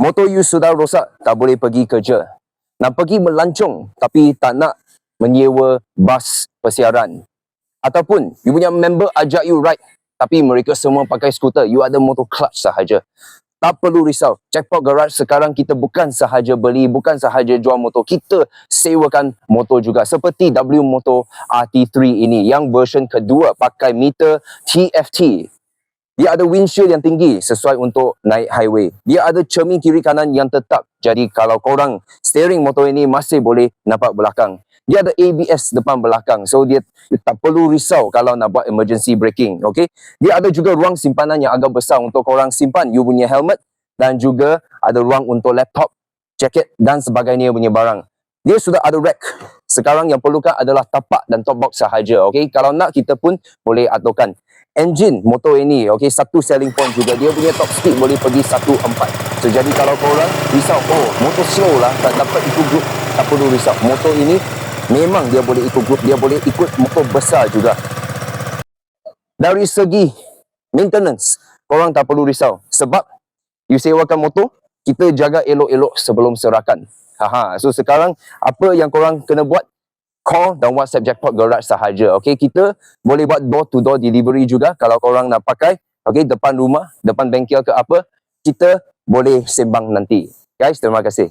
Motor you sudah rosak, tak boleh pergi kerja. Nak pergi melancong tapi tak nak menyewa bas persiaran. Ataupun you punya member ajak you ride tapi mereka semua pakai skuter, you ada motor clutch sahaja. Tak perlu risau. Jackpot Garage sekarang kita bukan sahaja beli, bukan sahaja jual motor, kita sewakan motor juga. Seperti W Motor RT3 ini yang version kedua pakai meter TFT. Dia ada windshield yang tinggi sesuai untuk naik highway. Dia ada cermin kiri kanan yang tetap. Jadi kalau korang steering motor ini masih boleh nampak belakang. Dia ada ABS depan belakang. So dia tak perlu risau kalau nak buat emergency braking. Okay? Dia ada juga ruang simpanan yang agak besar untuk korang simpan you punya helmet. Dan juga ada ruang untuk laptop, jaket dan sebagainya punya barang. Dia sudah ada rack. Sekarang yang perlukan adalah tapak dan top box sahaja. Okay? Kalau nak kita pun boleh aturkan. Engine motor ini, okay, satu selling point juga. Dia punya top speed boleh pergi 1.4. So, jadi kalau korang risau, oh, motor slow lah, tak dapat ikut group, tak perlu risau. Motor ini memang dia boleh ikut group, dia boleh ikut motor besar juga. Dari segi maintenance, korang tak perlu risau. Sebab, you sewakan motor, kita jaga elok-elok sebelum serahkan. So, sekarang, apa yang korang kena buat? Call dan WhatsApp Jackpot Garage sahaja. Okay, kita boleh buat door-to-door delivery juga kalau korang nak pakai. Okay, depan rumah, depan bengkel ke apa, kita boleh sembang nanti. Guys, terima kasih.